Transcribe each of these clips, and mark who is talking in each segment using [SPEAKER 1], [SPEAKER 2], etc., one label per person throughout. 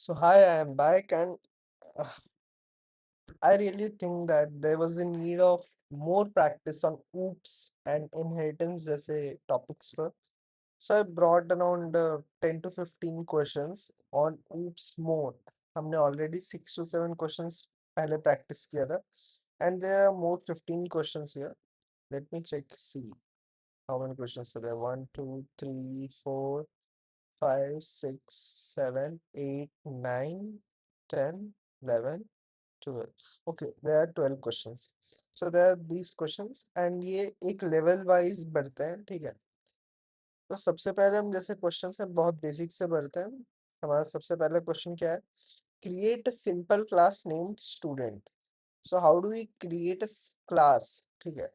[SPEAKER 1] So hi, I am back, and uh, I really think that there was a need of more practice on oops and inheritance जैसे topics पर. So I brought around 10 to 15 questions on oops more. हमने already 6 to 7 questions पहले practice किया था, and there are more 15 questions here. Let me check, see how many questions are there. 1, 2, 3, 4, 5, 6, 7, 8, 9, 10, 11. 12. Okay, there are 12 questions. So there are these questions and ये एक level wise बढ़ते हैं, ठीक है. तो सबसे पहले हम जैसे क्वेश्चन से बहुत बेसिक से बढ़ते हैं. हमारा सबसे पहला क्वेश्चन क्या है? Create a simple class named student. So how do we create a class? ठीक है.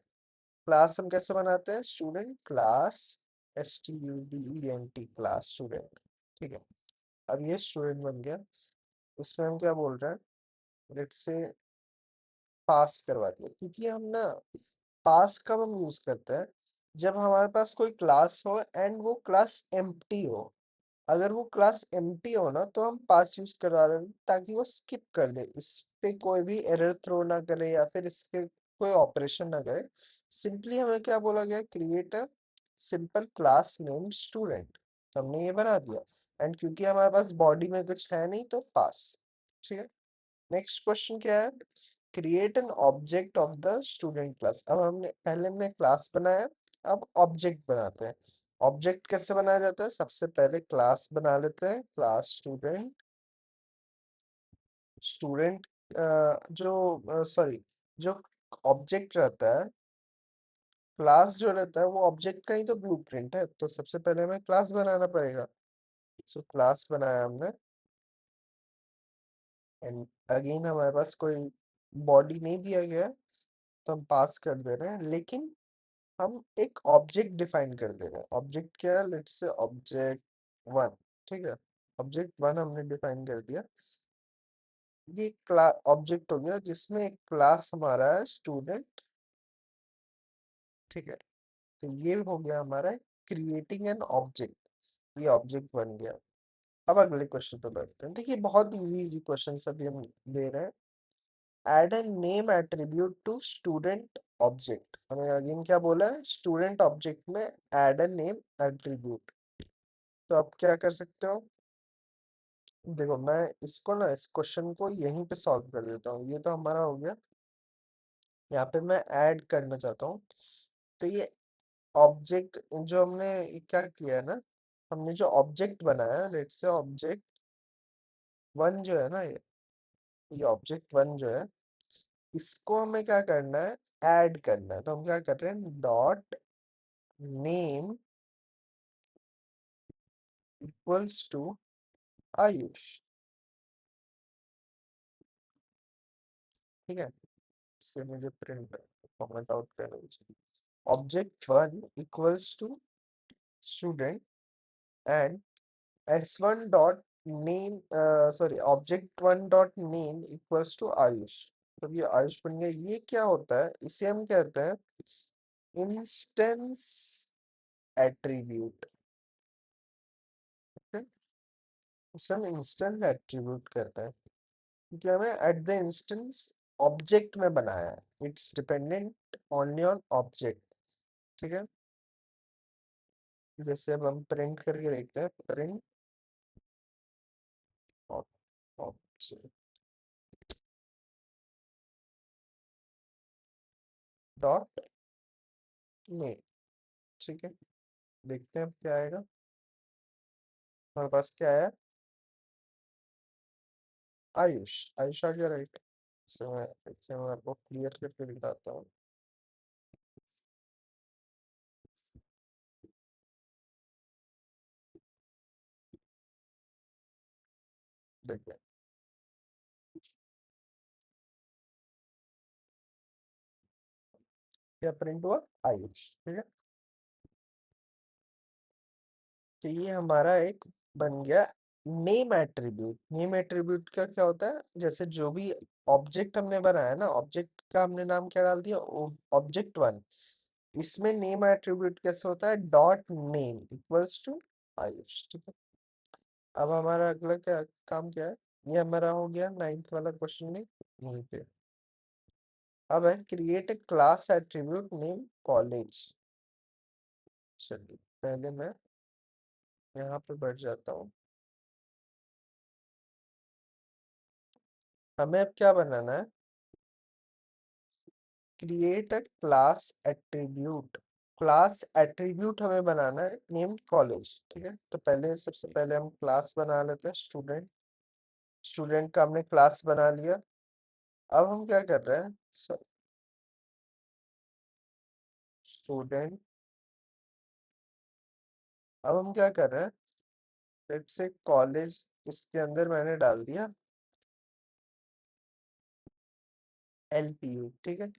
[SPEAKER 1] क्लास हम कैसे बनाते हैं? Student class, STUDENT class student. ठीक है. अब ये स्टूडेंट बन गया. इसमें हम क्या बोल रहे हैं? लेट्स से पास करवा दिया, क्योंकि हम ना पास कब हम यूज करते हैं? जब हमारे पास कोई क्लास हो एंड वो क्लास एम्प्टी हो. अगर वो क्लास एम्प्टी हो ना, तो हम पास यूज करवा दें ताकि वो स्किप कर दे, इस पे कोई भी एरर थ्रो ना करे या फिर इस पे कोई ऑपरेशन ना करे. सिंपली हमें क्या बोला गया? Create a simple class name student. तो हमने ये बना दिया. एंड क्योंकि हमारे पास बॉडी में कुछ है नहीं, तो पास. ठीक है. नेक्स्ट क्वेश्चन क्या है? Create an object of the student class. अब हमने क्लास बनाया. अब ऑब्जेक्ट बनाते हैं. ऑब्जेक्ट कैसे बनाया जाता है? सबसे पहले क्लास बना लेते हैं. Class student. स्टूडेंट जो सॉरी, जो ऑब्जेक्ट रहता है, क्लास जो रहता है वो ऑब्जेक्ट का ही तो ब्लूप्रिंट है. तो सबसे पहले हमें क्लास बनाना पड़ेगा. सो क्लास बनाया हमने. एंड अगेन हमारे पास कोई बॉडी नहीं दिया गया है, तो हम पास कर दे रहे हैं. लेकिन हम एक ऑब्जेक्ट डिफाइन कर दे रहे हैं. ऑब्जेक्ट क्या है? Let's say object one. ठीक है. ऑब्जेक्ट वन हमने डिफाइन कर दिया. ये क्लास ऑब्जेक्ट हो गया जिसमें एक क्लास हमारा है स्टूडेंट. ठीक है. तो ये हो गया हमारा क्रिएटिंग एन ऑब्जेक्ट. ये ऑब्जेक्ट बन गया. अब अगले क्वेश्चन पे बढ़ते हैं. देखिए, बहुत इजी इजी क्वेश्चन अभी हम ले रहे हैं. Add an name attribute to student object. हमें अगेन क्या बोला है? स्टूडेंट ऑब्जेक्ट में एड एन नेम एट्रीब्यूट. तो आप क्या कर सकते हो? देखो, मैं इसको ना, इस क्वेश्चन को यहीं पे सॉल्व कर देता हूँ. ये तो हमारा हो गया. यहाँ पे मैं ऐड करना चाहता हूँ. तो ये ऑब्जेक्ट जो हमने क्या किया है ना, हमने जो ऑब्जेक्ट बनाया है, लेट्स से ऑब्जेक्ट वन जो है ना, ये ऑब्जेक्ट वन जो है, इसको हमें क्या करना है? ऐड करना है. तो हम क्या कर रहे हैं? Dot name equals to Ayush. ठीक है. इससे मुझे प्रिंट कमेंट आउट करना चाहिए. Object one equals to student and s1 dot name, sorry, object one dot name equals to Ayush. तब ये आयुष बन गया. ये क्या होता है? इसे हम कहते हैं इंस्टेंस एट्रीब्यूट. इसे हम इंस्टेंस एट्रीब्यूट कहते हैं क्योंकि हमें एट द इंस्टेंस ऑब्जेक्ट में बनाया है. It's dependent only on object. ठीक है. जैसे अब हम प्रिंट करके देखते हैं. Print object dot name. ठीक है. देखते हैं अब क्या आएगा. हमारे पास क्या है? आयुष. आयुष आ गया, राइट. इसे मैं आपको क्लियर करके दिखाता हूँ. देखिए, क्या प्रिंट हुआ? आयुष. ठीक है. तो ये हमारा एक बन गया नेम एट्रीब्यूट. नेम एट्रीब्यूट का क्या होता है? जैसे जो भी ऑब्जेक्ट हमने बनाया ना, ऑब्जेक्ट का हमने नाम क्या डाल दिया? Object one. इसमें नेम एट्रीब्यूट कैसे होता है? Dot name equals to Ayush. ठीक है. अब हमारा अगला क्या काम क्या है? ये हमारा हो गया नाइन्थ वाला क्वेश्चन नहीं, यहीं पे। अब है create a class attribute name college. चलिए पहले मैं यहाँ पे बढ़ जाता हूँ। हमें अब क्या बनाना है? Create a class attribute. Class attribute हमें बनाना है नेम कॉलेज, ठीक है। तो पहले सबसे पहले हम क्लास बना लेते हैं स्टूडेंट। स्टूडेंट का हमने क्लास बना लिया। अब हम क्या कर रहे हैं? स्टूडेंट। अब हम क्या कर रहे हैं? लेट्स से कॉलेज, इसके अंदर मैंने डाल दिया एलपीयू, ठीक है।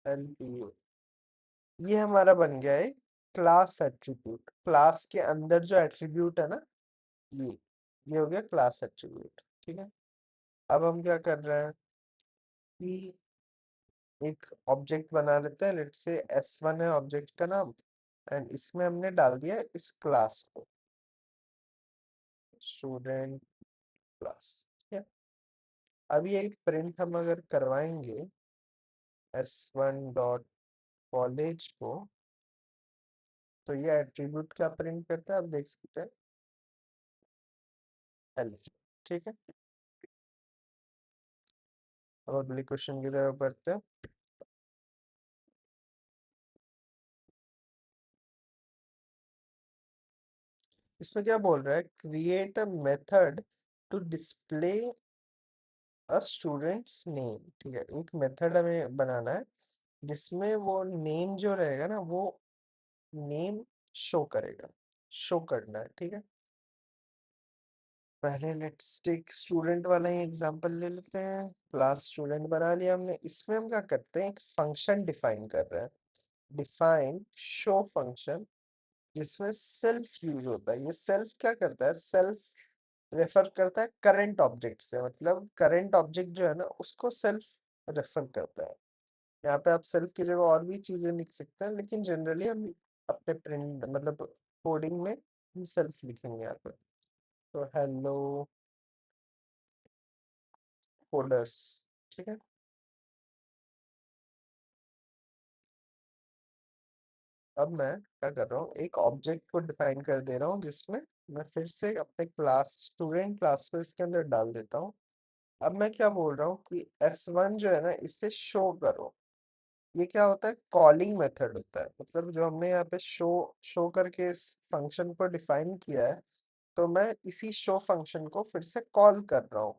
[SPEAKER 1] एलपीयू, ये हमारा बन गया है क्लास एट्रीब्यूट। क्लास के अंदर जो एट्रीब्यूट है ना, ये ये हो गया क्लास एट्रीब्यूट, ठीक है। अब हम क्या कर रहे हैं कि एक ऑब्जेक्ट बना लेते हैं। लेट्स से S1 है ऑब्जेक्ट का नाम, एंड इसमें हमने डाल दिया इस क्लास को स्टूडेंट क्लास, ठीक है। अभी एक प्रिंट हम अगर करवाएंगे S1 डॉट कॉलेज को, तो ये एट्रीब्यूट क्या प्रिंट करता है आप देख सकते हैं, हेलो, ठीक है। अब अगले क्वेश्चन की तरफ बढ़ते हैं। इसमें क्या बोल रहा है? Create a method to display a students name, ठीक है। एक मेथड हमें बनाना है जिसमें वो नेम जो रहेगा ना, वो नेम शो करेगा, शो करना है, ठीक है। पहले लेट्स टेक स्टूडेंट वाला ही एग्जांपल ले लेते हैं। क्लास स्टूडेंट बना लिया हमने। इसमें हम क्या करते हैं? एक फंक्शन डिफाइन कर रहे हैं, डिफाइन शो फंक्शन, जिसमें सेल्फ यूज होता है। ये सेल्फ क्या करता है? सेल्फ रेफर करता है करंट ऑब्जेक्ट से, मतलब करंट ऑब्जेक्ट जो है ना, उसको सेल्फ रेफर करता है। यहाँ पे आप सेल्फ की जगह और भी चीजें लिख सकते हैं, लेकिन जनरली हम अपने प्रिंट मतलब कोडिंग में हम सेल्फ लिखेंगे यहाँ पे। तो हेलो कोडर्स, ठीक है। अब मैं क्या कर रहा हूँ? एक ऑब्जेक्ट को डिफाइन कर दे रहा हूँ, जिसमें मैं फिर से अपने क्लास स्टूडेंट क्लास को इसके अंदर डाल देता हूँ। अब मैं क्या बोल रहा हूँ कि S1 जो है ना, इसे शो करो। ये क्या होता है? कॉलिंग मेथड होता है, मतलब जो हमने यहाँ पे शो शो करके इस फंक्शन को डिफाइन किया है, तो मैं इसी शो फंक्शन को फिर से कॉल कर रहा हूँ।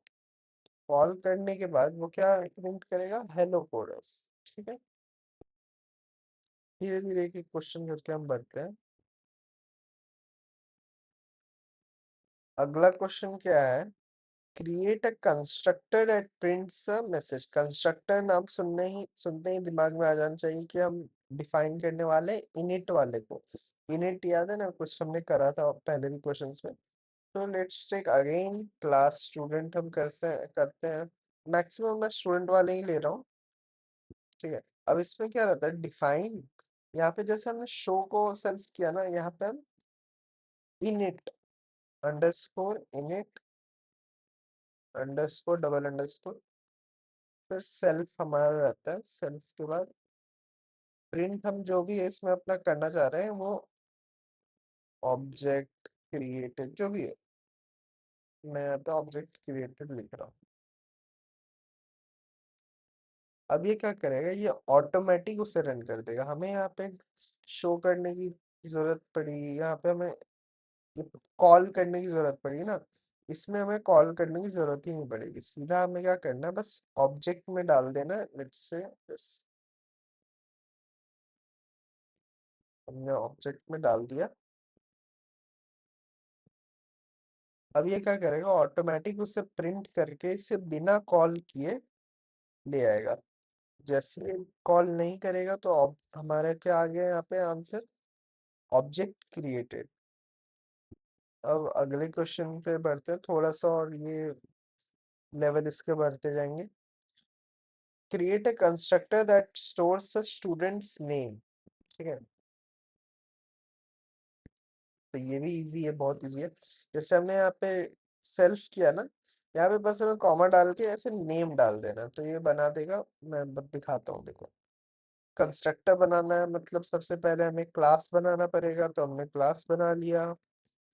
[SPEAKER 1] कॉल करने के बाद वो क्या प्रिंट करेगा? हेलो कोरस, ठीक है। धीरे धीरे एक एक क्वेश्चन करके हम बढ़ते हैं। अगला क्वेश्चन क्या है? Create a constructor that prints a message. Constructor नाम सुनते ही दिमाग में आ जाना चाहिए कि हम डिफाइन करने वाले इनिट वाले को। इनिट याद है ना, कुछ हमने करा था पहले भी क्वेश्चंस में। तो let's take again class student हम करते हैं। मैक्सिमम मैं स्टूडेंट वाले ही ले रहा हूँ, ठीक है। अब इसमें क्या रहता है? डिफाइन, यहाँ पे जैसे हमने शो को सेल्फ किया ना, यहाँ पे हम init underscore init underscore double underscore, फिर सेल्फ हमारा रहता है। सेल्फ के बाद प्रिंट हम जो भी है इसमें अपना करना चाह रहे हैं, वो ऑब्जेक्ट क्रिएटेड जो भी है, मैं यहाँ पे ऑब्जेक्ट क्रिएटेड लिख रहा हूँ। अब ये क्या करेगा? ये ऑटोमेटिक उसे रन कर देगा। हमें यहाँ पे शो करने की जरूरत पड़ी, यहाँ पे हमें ये कॉल करने की जरूरत पड़ी ना। इसमें हमें कॉल करने की जरूरत ही नहीं पड़ेगी, सीधा हमें क्या करना है? बस ऑब्जेक्ट में डाल देना। लेट्स से दिस, हमने ऑब्जेक्ट में डाल दिया। अब ये क्या करेगा? ऑटोमेटिक उसे प्रिंट करके इसे बिना कॉल किए ले आएगा। जैसे कॉल नहीं करेगा तो हमारा क्या आ गया यहाँ पे आंसर? Object created. अब अगले क्वेश्चन पे बढ़ते हैं थोड़ा सा, और ये लेवल इसके बढ़ते जाएंगे। Create a constructor that stores a students name, ठीक है। तो ये भी इजी है, बहुत इजी है। जैसे हमने यहाँ पे सेल्फ किया ना, यहाँ पे बस हमें कॉमा डाल के ऐसे नेम डाल देना, तो ये बना देगा। मैं बस दिखाता हूँ, देखो। कंस्ट्रक्टर बनाना है, मतलब सबसे पहले हमें क्लास बनाना पड़ेगा, तो हमने क्लास बना लिया।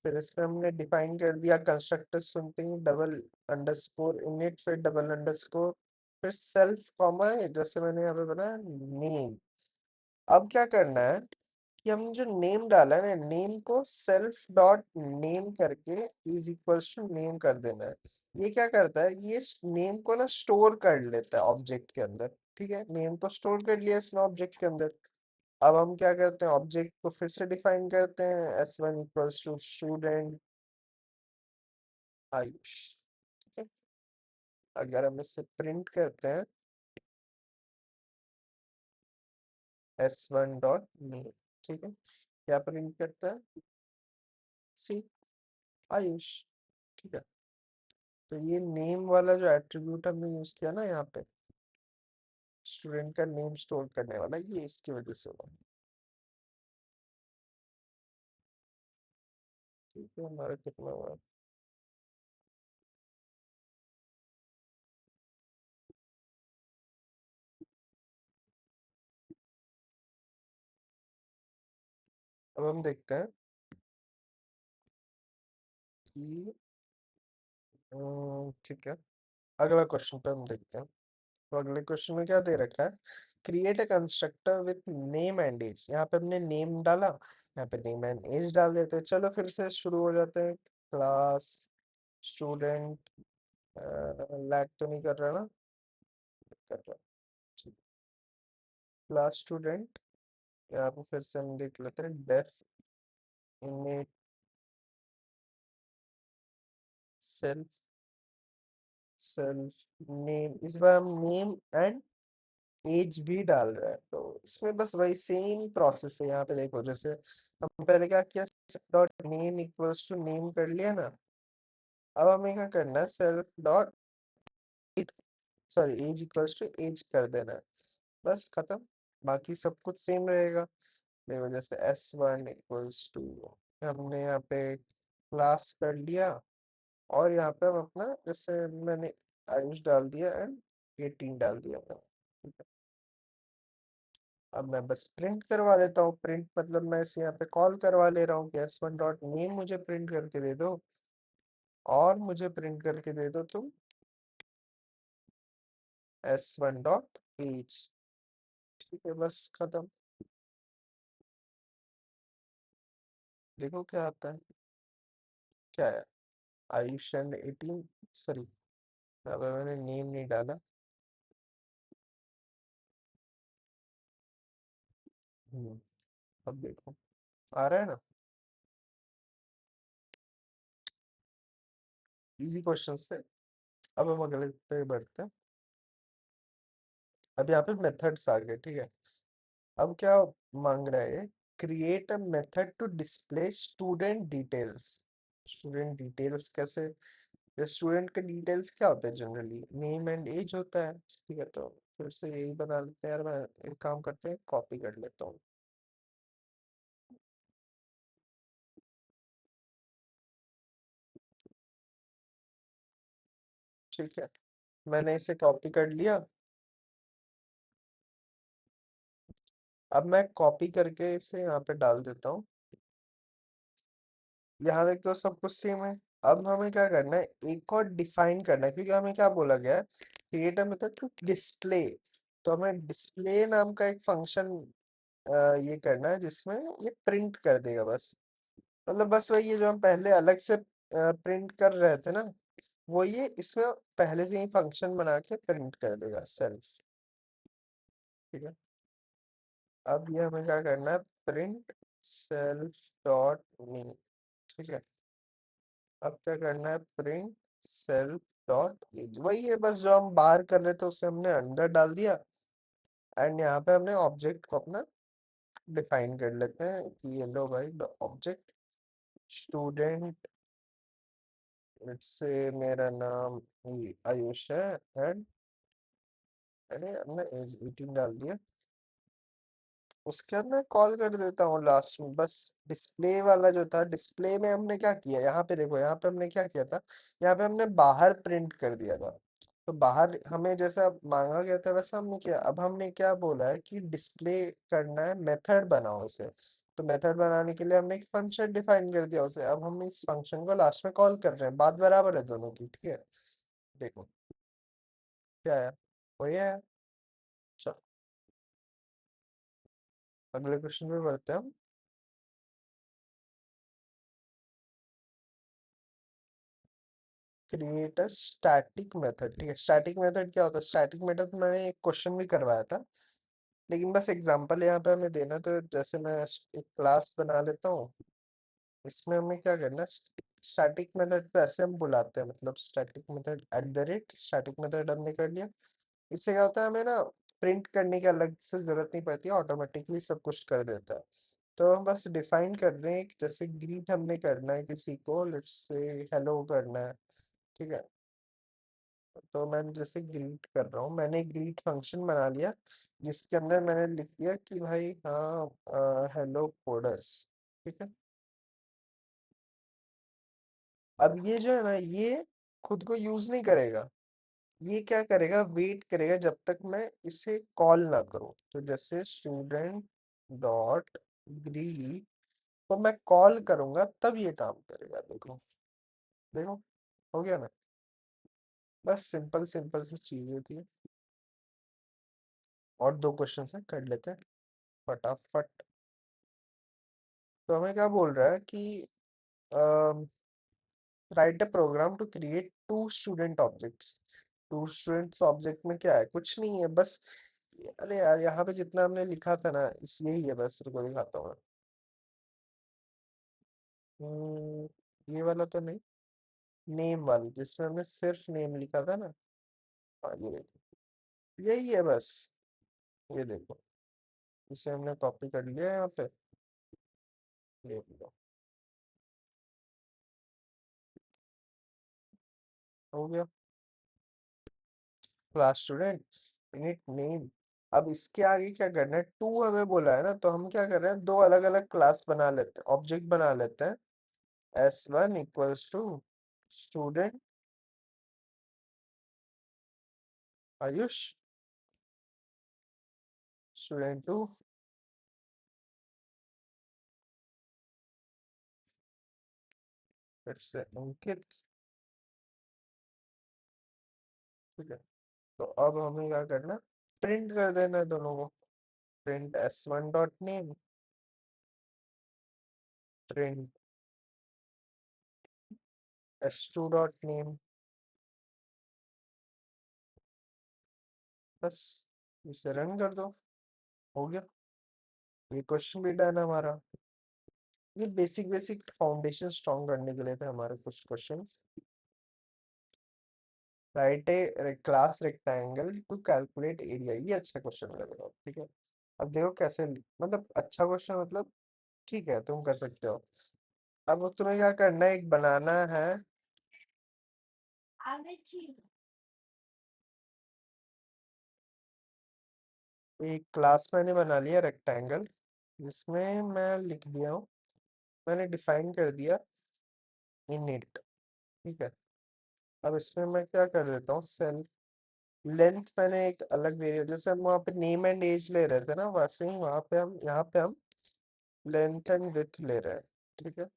[SPEAKER 1] फिर इसमें हमने डिफाइन कर दिया constructor something double underscore init, फिर डबल अंडरस्कोर, फिर सेल्फ कॉमा है जैसे मैंने यहाँ पे बनाया नेम। अब क्या करना है कि हमने जो नेम डाला है ना, नेम को सेल्फ डॉट नेम करके इज इक्वल्स टू नेम कर देना है। ये क्या करता है, ये नेम को ना स्टोर कर लेता है ऑब्जेक्ट के अंदर। ठीक है, नेम को स्टोर कर लिया इसने ऑब्जेक्ट के अंदर। अब हम क्या करते हैं, ऑब्जेक्ट को फिर से डिफाइन करते हैं, s1 equals to student Ayush. ठीक है, अगर हम इससे प्रिंट करते हैं s1 डॉट नेम, ठीक है, क्या प्रिंट करता है, सी आयुष। ठीक है, तो ये नेम वाला जो एट्रीब्यूट हमने यूज किया ना यहाँ पे, स्टूडेंट का नेम स्टोर करने वाला, ये इसकी वजह से हुआ। ठीक है, हमारा कितना हुआ, अब हम देखते हैं कि ठीक है, अगला क्वेश्चन पे हम देखते हैं। तो अगले क्वेश्चन में क्या दे रखा है, create a constructor with name and age. यहाँ पे हमने नेम डाला, यहाँ पे नेम एंड एज डाल देते हैं। चलो फिर से शुरू हो जाते हैं। क्लास स्टूडेंट, लैग तो नहीं कर रहा ना, कर रहा। क्लास स्टूडेंट, यहाँ पे फिर से हम देख लेते हैं def init self self name. इस बार हम नेम एंड एज भी डाल रहा है, तो इसमें बस वही सेम प्रोसेस है। यहाँ पे देखो, जैसे हम पहले क्या किया, dot name equals to name कर लिया ना। अब हमें क्या करना है, self dot sorry age equals to age कर देना है, बस खत्म। बाकी सब कुछ सेम रहेगा। देखो, जैसे s1 इक्वल्स टू, हमने यहाँ पे क्लास कर लिया, और यहाँ पे हम अपना जैसे मैंने आयुष डाल दिया एंड 18 डाल दिया था। ठीक है, अब मैं बस प्रिंट करवा लेता हूँ। प्रिंट मतलब मैं इसे यहाँ पे कॉल करवा ले रहा हूँ कि s1 डॉट नेम मुझे प्रिंट करके दे दो, और मुझे प्रिंट करके दे दो तुम s1 डॉट एज। ठीक है, बस खत्म। देखो क्या आता है, क्या है, आयुष एंड 18, सॉरी अब मैंने नेम नहीं डाला। हम्म, अब देखो आ रहा है ना, इजी क्वेश्चन थे। अब हम अगले पे बढ़ते हैं। अब यहाँ पे मेथड्स आ गए, ठीक है। अब क्या मांग रहा है, create a method to display student details. Student details कैसे, स्टूडेंट के डिटेल्स क्या होते हैं, जनरली नेम एंड एज होता है। ठीक है, तो फिर से यही बना लेते हैं यार। मैं एक काम करते हैं, कॉपी कर लेता हूँ। ठीक है, मैंने इसे कॉपी कर लिया। अब मैं कॉपी करके इसे यहाँ पे डाल देता हूँ। यहाँ तक तो सब कुछ सेम है। अब हमें क्या करना है, एक और डिफाइन करना है, क्योंकि हमें क्या बोला गया है, create a method to display. तो हमें डिस्प्ले नाम का एक फंक्शन ये करना है, जिसमें ये प्रिंट कर देगा बस। मतलब बस वही है जो हम पहले अलग से प्रिंट कर रहे थे ना, वो ये इसमें पहले से ही फंक्शन बना के प्रिंट कर देगा सेल्फ। ठीक है, अब ये हमें क्या करना है, प्रिंट सेल्फ डॉट नेम। ठीक है, अब क्या करना है, प्रिंट सेल्फ डॉट एज। वही है बस जो हम बाहर कर रहे थे, उसे हमने अंदर डाल दिया। एंड यहाँ पे हमने ऑब्जेक्ट को अपना डिफाइन कर लेते हैं कि ये लो भाई, ऑब्जेक्ट स्टूडेंट, से मेरा नाम ये आयुष है, एंड मैंने अपना एज 18 डाल दिया। उसके बाद मैं कॉल कर देता हूँ लास्ट में। बस डिस्प्ले वाला जो था, डिस्प्ले में हमने क्या किया, यहाँ पे देखो, यहाँ पे हमने क्या किया था, यहाँ पे हमने बाहर प्रिंट कर दिया था। तो बाहर हमें जैसा मांगा गया था वैसा हमने किया। अब हमने क्या बोला है कि डिस्प्ले करना है, मेथड बनाओ उसे। तो मेथड बनाने के लिए हमने एक फंक्शन डिफाइन कर दिया उसे। अब हम इस फंक्शन को लास्ट में कॉल कर रहे हैं, बात बराबर है दोनों की, ठीक है। देखो क्या है, वही है। चलो अगले क्वेश्चन पे बढ़ते हैं हम। क्रिएट अ स्टैटिक मेथड, ठीक है। स्टैटिक मेथड क्या होता है? स्टैटिक मेथड मैंने एक क्वेश्चन भी करवाया था, लेकिन बस एग्जांपल यहाँ पे हमें देना। तो जैसे मैं एक क्लास बना लेता हूँ, इसमें हमें क्या करना है, स्टैटिक मेथड पे ऐसे हम बुलाते हैं, मतलब static method at the rate static method हमने कर लिया। इससे क्या होता है, हमें ना प्रिंट करने की अलग से जरूरत नहीं पड़ती, ऑटोमेटिकली सब कुछ कर देता है। तो हम बस डिफाइन कर रहे हैं, जैसे ग्रीट हमने करना है किसी को, लेट्स से हेलो करना है, ठीक है। तो मैं जैसे ग्रीट कर रहा हूँ, मैंने एक ग्रीट फंक्शन बना लिया, जिसके अंदर मैंने लिख दिया कि भाई हाँ हेलो कोडस, ठीक है। अब ये जो है ना, ये खुद को यूज नहीं करेगा। ये क्या करेगा, वेट करेगा जब तक मैं इसे कॉल ना करूँ। तो जैसे स्टूडेंट डॉट ग्रीट को मैं कॉल करूंगा तब ये काम करेगा। देखो देखो, हो गया ना। बस सिंपल सिंपल सी चीजें थी। और दो क्वेश्चन है, कर लेते हैं फटाफट। तो हमें क्या बोल रहा है कि write a program to create two student objects. Two students object में क्या है, कुछ नहीं है बस। अरे यार, यहाँ पे जितना हमने लिखा था ना, इस यही है, बस रुको दिखाता हूँ मैं। ये वाला तो नहीं, नेम वाली जिसमें हमने सिर्फ नेम लिखा था ना। हाँ ये देखो, यही है बस। ये देखो, इसे हमने कॉपी कर लिया यहाँ पे। ये लो, हो गया क्लास स्टूडेंट इनिट नेम। अब इसके आगे क्या करना है, टू हमें बोला है ना, तो हम क्या कर रहे हैं, दो अलग अलग क्लास बना लेते हैं, ऑब्जेक्ट बना लेते हैं। S1 equals to student Ayush, student two फिर से अंकित, ठीक है। तो अब हमें क्या करना, प्रिंट कर देना है दोनों को। Print S1 dot name, print S2 dot name. बस इसे रन कर दो, हो गया। ये क्वेश्चन भी डन है हमारा। ये बेसिक बेसिक फाउंडेशन स्ट्रॉन्ग करने के लिए थे हमारे कुछ questions. Write a class rectangle to calculate area, ये अच्छा क्वेश्चन लग रहा है, ठीक है। अब देखो कैसे, मतलब अच्छा क्वेश्चन, मतलब ठीक है, तुम कर सकते हो। अब तुम्हें क्या करना है, एक बनाना है, एक क्लास मैंने बना लिया रेक्टेंगल, जिसमें मैं लिख दिया हूँ, मैंने डिफाइन कर दिया इनिट, ठीक है। अब इसमें मैं क्या कर देता हूँ, सेल्फ लेंथ मैंने एक अलग वेरिएबल, जैसे हम वहाँ पे नेम एंड एज ले रहे थे ना, वैसे ही वहाँ पे हम, यहाँ पे हम लेंथ एंड विड्थ ले रहे हैं, ठीक है।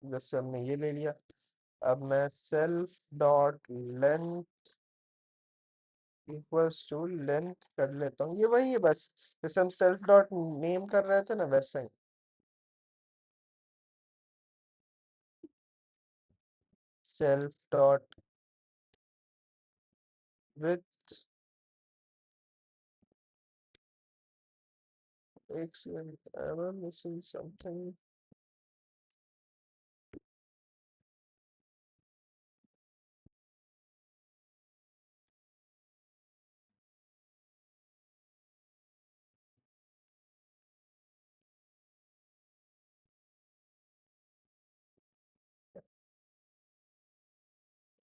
[SPEAKER 1] जैसे हमने ये ले लिया। अब मैं self dot length equals to length कर लेता हूँ, ये वही है बस, जैसे हम सेल्फ डॉट नेम कर रहे थे ना, वैसे ही। सेल्फ डॉट विथ, एक second, am I missing something?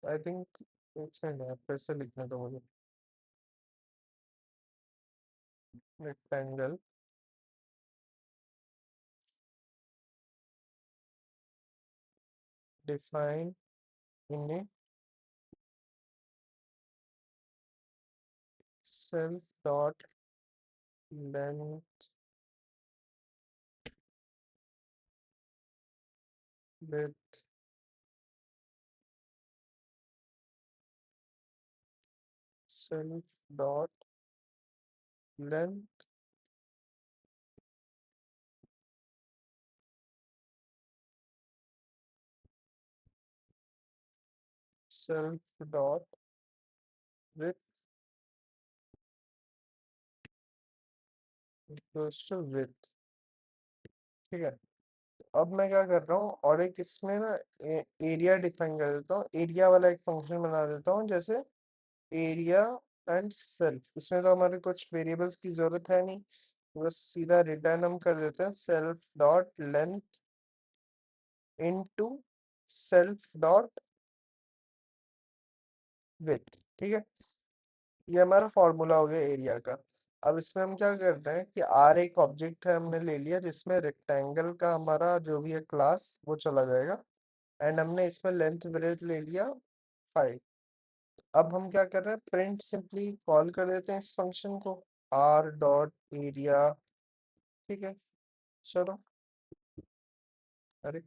[SPEAKER 1] I think एक सेकंड है, फिर से लिखना था मुझे। Rectangle define init self dot length with self dot length self dot width equals to width। ठीक है, अब मैं क्या कर रहा हूँ, और एक इसमें ना एरिया डिफाइन कर देता हूँ, एरिया वाला एक फंक्शन बना देता हूँ, जैसे एरिया एंड सेल्फ। इसमें तो हमारे कुछ वेरिएबल्स की जरूरत है नहीं, बस सीधा रिटर्न हम कर देते हैं self dot length into self dot with. ठीक है, ये हमारा फॉर्मूला हो गया एरिया का। अब इसमें हम क्या कर रहे हैं कि आर एक ऑब्जेक्ट है हमने ले लिया, जिसमें रेक्टेंगल का हमारा जो भी है क्लास वो चला जाएगा, एंड हमने इसमें लेंथ ब्रेथ ले लिया 5। अब हम क्या कर रहे हैं, प्रिंट सिंपली कॉल कर देते हैं इस फंक्शन को, आर डॉट एरिया। ठीक है, चलो। अरे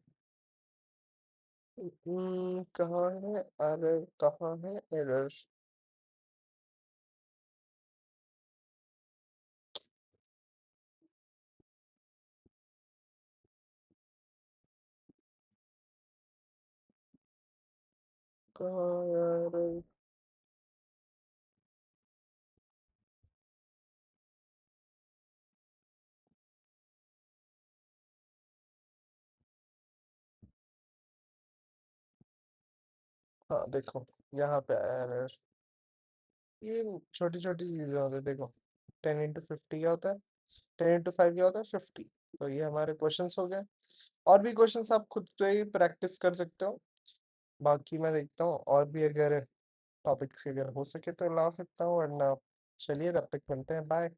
[SPEAKER 1] कहाँ है, अरे कहाँ है एरर। कहाँ यार। हाँ देखो, यहाँ पे आया एरर। ये छोटी छोटी चीजें होती है, देखो 10 into 50 क्या होता है, 10 into 5 क्या होता है, 50। तो ये हमारे क्वेश्चंस हो गए। और भी क्वेश्चंस आप खुद पे ही प्रैक्टिस कर सकते हो। बाकी मैं देखता हूँ और भी अगर टॉपिक्स अगर हो सके तो ला सकता हूँ, वरना चलिए तब तक मिलते हैं, बाय।